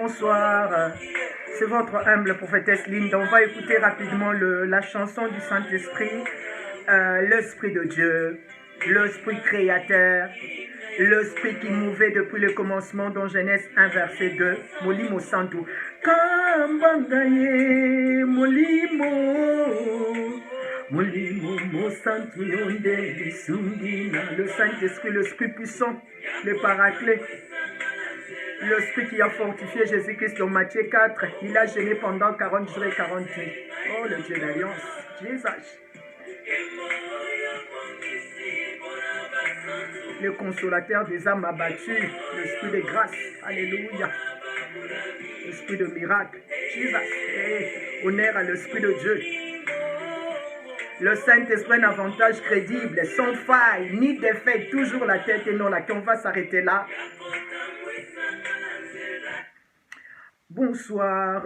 bonsoir. C'est votre humble prophétesse Linda. On va écouter rapidement la chanson du Saint-Esprit. L'Esprit de Dieu, l'Esprit créateur, l'Esprit qui mouvait depuis le commencement dans Genèse 1 verset 2. Molimo Santo. Kambangaye, Molimo. Molimo Santo Yonde Lisungina. Le Saint-Esprit, l'Esprit puissant, le Paraclet. L'Esprit qui a fortifié Jésus-Christ dans Matthieu 4, il a gêné pendant 40 jours et 40 nuits. Oh, le Dieu d'Alliance, Jésus. Le consolateur des âmes abattues, l'Esprit de grâce, Alléluia. L'Esprit de miracle, Jésus. Honneur à l'Esprit de Dieu. Le Saint-Esprit a un avantage crédible, sans faille, ni défaite, toujours la tête et non la queue. On va s'arrêter là. Bonsoir,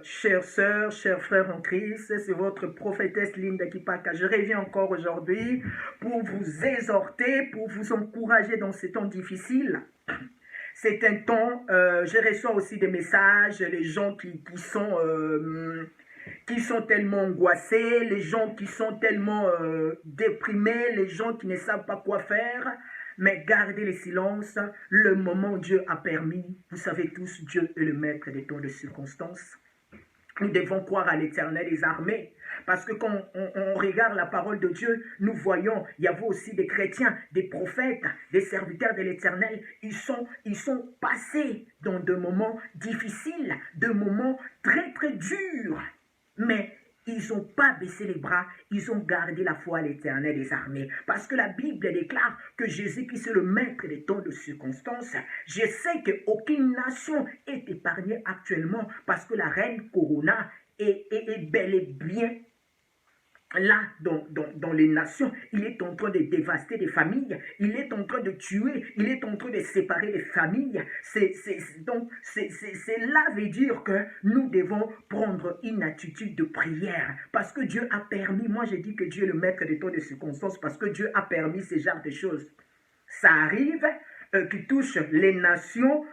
chères sœurs, chers frères en Christ, c'est votre prophétesse Linda Kipaka. Je reviens encore aujourd'hui pour vous exhorter, pour vous encourager dans ces temps difficiles. C'est un temps, je reçois aussi des messages, les gens qui sont tellement angoissés, les gens qui sont tellement déprimés, les gens qui ne savent pas quoi faire. Mais gardez le silence, le moment où Dieu a permis. Vous savez tous, Dieu est le maître des temps de circonstances. Nous devons croire à l'Éternel des armées. Parce que quand on regarde la parole de Dieu, nous voyons, il y avait aussi des chrétiens, des prophètes, des serviteurs de l'Éternel. Ils sont passés dans de moments difficiles, de moments très très durs. Mais ils n'ont pas baissé les bras, ils ont gardé la foi à l'Éternel des armées. Parce que la Bible déclare que Jésus-Christ est le maître des temps de circonstances. Je sais qu'aucune nation est épargnée actuellement parce que la reine Corona est bel et bien là, dans les nations. Il est en train de dévaster des familles, il est en train de tuer, il est en train de séparer les familles. Donc, cela veut dire que nous devons prendre une attitude de prière, parce que Dieu a permis, moi je dis que Dieu est le maître des temps de circonstances, parce que Dieu a permis ce genre de choses. Ça arrive qui touche les nations,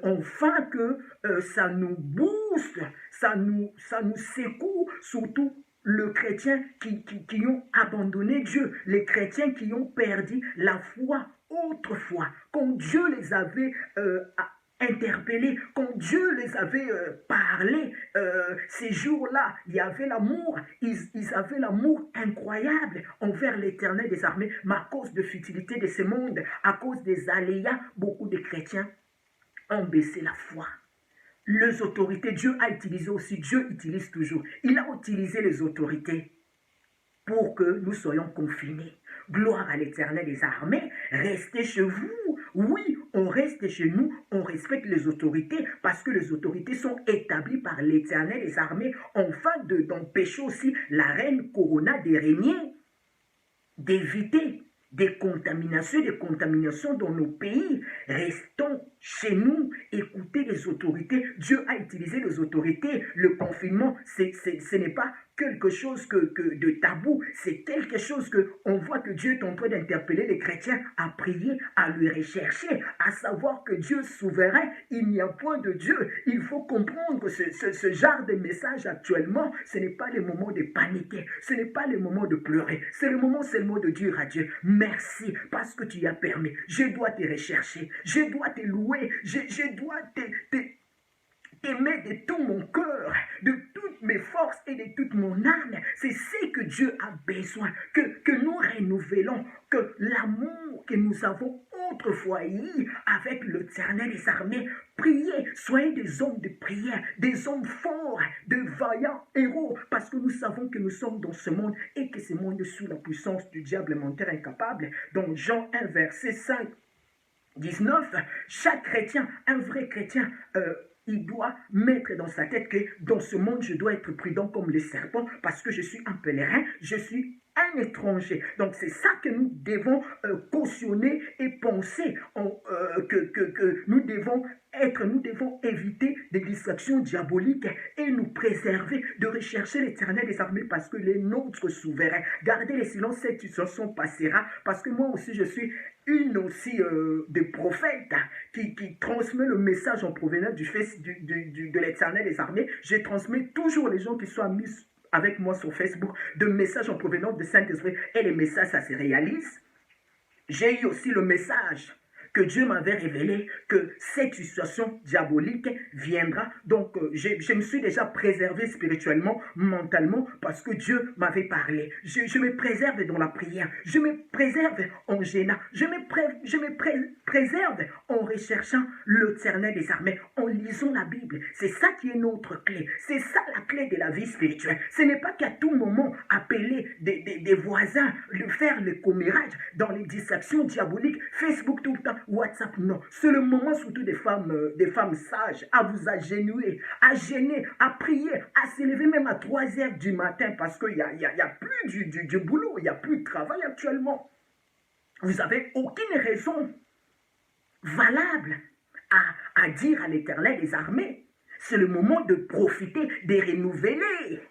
enfin que ça nous booste, ça nous secoue, surtout les chrétiens qui ont abandonné Dieu, les chrétiens qui ont perdu la foi autrefois, quand Dieu les avait interpellés, quand Dieu les avait parlé, ces jours-là, il y avait l'amour, ils avaient l'amour incroyable envers l'Éternel des armées, mais à cause de futilité de ce monde, à cause des aléas, beaucoup de chrétiens ont baissé la foi. Les autorités, Dieu a utilisé aussi, Dieu utilise toujours. Il a utilisé les autorités pour que nous soyons confinés. Gloire à l'Éternel des armées, restez chez vous. Oui, on reste chez nous, on respecte les autorités parce que les autorités sont établies par l'Éternel des armées afin d'empêcher aussi la reine Corona de régner, d'éviter des contaminations dans nos pays. Restons chez nous, écoutez les autorités. Dieu a utilisé les autorités. Le confinement, ce n'est pas quelque chose de tabou, c'est quelque chose on voit que Dieu est en train d'interpeller les chrétiens à prier, à lui rechercher, à savoir que Dieu est souverain, il n'y a point de Dieu. Il faut comprendre ce genre de message actuellement, ce n'est pas le moment de paniquer, ce n'est pas le moment de pleurer, c'est le moment seulement de dire à Dieu, merci parce que tu as permis, je dois te rechercher, je dois te louer, je dois t'aimer de tout mon cœur, de toutes mes forces et de toute mon âme. C'est ce que Dieu a besoin, que nous renouvelons, que l'amour que nous avons autrefois eu avec l'Éternel des armées. Priez, soyez des hommes de prière, des hommes forts, de vaillants héros, parce que nous savons que nous sommes dans ce monde et que ce monde est sous la puissance du diable menteur incapable. Donc Jean 1 verset 5, 19, chaque chrétien, un vrai chrétien, il doit mettre dans sa tête que dans ce monde, je dois être prudent comme les serpents parce que je suis un pèlerin, je suis un étranger. Donc c'est ça que nous devons cautionner et penser que nous devons éviter des distractions diaboliques et nous préserver de rechercher l'Éternel des armées parce que les notre souverain. Gardez le silence, cette situation passera parce que moi aussi je suis une aussi des prophètes qui transmet le message en provenance de l'Éternel des armées. Je transmets toujours les gens qui sont mis avec moi sur Facebook de messages en provenance de Saint-Esprit et les messages ça se réalise. J'ai eu aussi le message que Dieu m'avait révélé que cette situation diabolique viendra. Donc, je me suis déjà préservé spirituellement, mentalement, parce que Dieu m'avait parlé. Je me préserve dans la prière. Je me préserve en gênant. Je me préserve en recherchant l'Éternel des armées, en lisant la Bible. C'est ça qui est notre clé. C'est ça la clé de la vie spirituelle. Ce n'est pas qu'à tout moment appeler des voisins, faire le commérage dans les distractions diaboliques, Facebook tout le temps, WhatsApp, non. C'est le moment surtout des femmes sages à vous agenouiller, à gêner, à prier, à s'élever même à 3 heures du matin parce qu'il n'y a plus du boulot, il n'y a plus de travail actuellement. Vous n'avez aucune raison valable à dire à l'Éternel des armées. C'est le moment de profiter, de renouveler,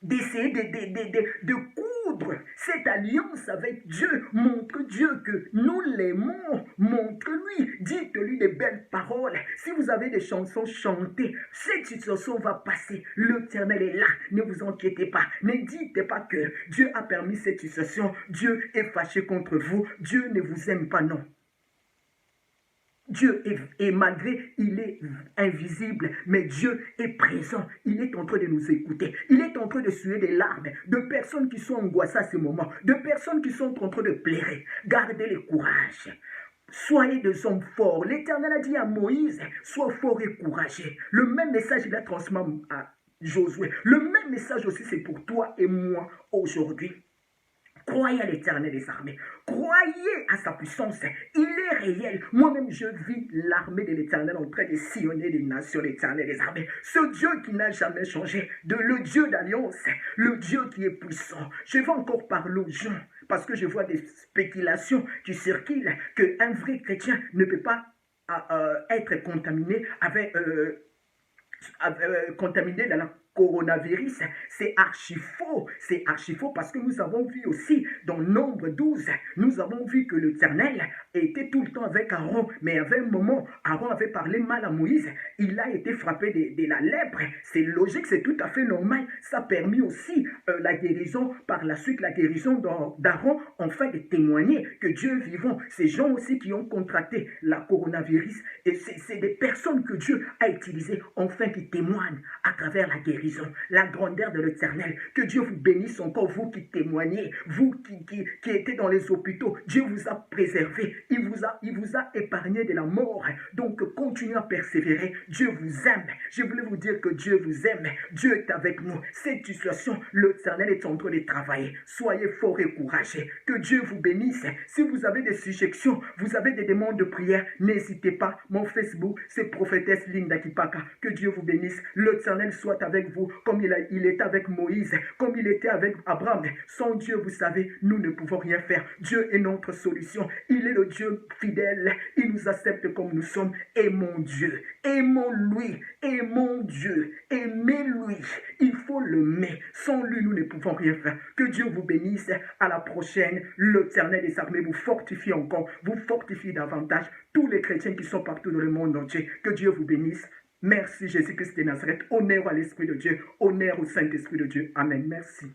d'essayer de coudre cette alliance avec Dieu. Montre Dieu que nous l'aimons. Montre-lui. Dites-lui des belles paroles. Si vous avez des chansons, chantez. Cette situation va passer. L'Éternel est là. Ne vous inquiétez pas. Ne dites pas que Dieu a permis cette situation. Dieu est fâché contre vous. Dieu ne vous aime pas, non. Dieu est malgré, il est invisible, mais Dieu est présent. Il est en train de nous écouter. Il est en train de suer des larmes de personnes qui sont angoissées à ce moment, de personnes qui sont en train de pleurer. Gardez le courage. Soyez des hommes forts. L'Éternel a dit à Moïse, sois fort et courageux. Le même message, il a transmis à Josué. Le même message aussi, c'est pour toi et moi aujourd'hui. Croyez à l'Éternel des armées. Croyez à sa puissance. Il est réel. Moi-même, je vis l'armée de l'Éternel en train de sillonner les nations, l'Éternel des armées. Ce Dieu qui n'a jamais changé. Le Dieu d'alliance. Le Dieu qui est puissant. Je vais encore parler aux gens parce que je vois des spéculations qui circulent qu'un vrai chrétien ne peut pas être contaminé contaminé dans la coronavirus. C'est archi faux parce que nous avons vu aussi dans Nombre 12, nous avons vu que l'Éternel était tout le temps avec Aaron, mais à un moment, Aaron avait parlé mal à Moïse, il a été frappé de la lèpre. C'est logique, c'est tout à fait normal. Ça a permis aussi la guérison, par la suite la guérison d'Aaron, afin de témoigner que Dieu est vivant. Ces gens aussi qui ont contracté la coronavirus, et c'est des personnes que Dieu a utilisées afin qu'ils témoignent à travers la guérison. La grandeur de l'Éternel. Que Dieu vous bénisse encore, vous qui témoignez, vous qui étiez dans les hôpitaux. Dieu vous a préservé, il vous a épargné de la mort. Donc continuez à persévérer. Dieu vous aime. Je voulais vous dire que Dieu vous aime. Dieu est avec nous. Cette situation, l'Éternel est en train de travailler. Soyez forts et courageux. Que Dieu vous bénisse. Si vous avez des suggestions, vous avez des demandes de prière, n'hésitez pas. Mon Facebook, c'est prophétesse Linda Kipaka. Que Dieu vous bénisse. L'Éternel soit avec vous, comme il était avec Moïse, comme il était avec Abraham. Sans Dieu, vous savez, nous ne pouvons rien faire. Dieu est notre solution. Il est le Dieu fidèle. Il nous accepte comme nous sommes. Aimons Dieu. Aimons-lui. Aimons Dieu. Aimez-lui. Il faut l'aimer. Sans lui, nous ne pouvons rien faire. Que Dieu vous bénisse. À la prochaine. L'Éternel des armées vous fortifie encore. Vous fortifie davantage. Tous les chrétiens qui sont partout dans le monde entier. Que Dieu vous bénisse. Merci Jésus-Christ de Nazareth. Honneur à l'Esprit de Dieu. Honneur au Saint-Esprit de Dieu. Amen. Merci.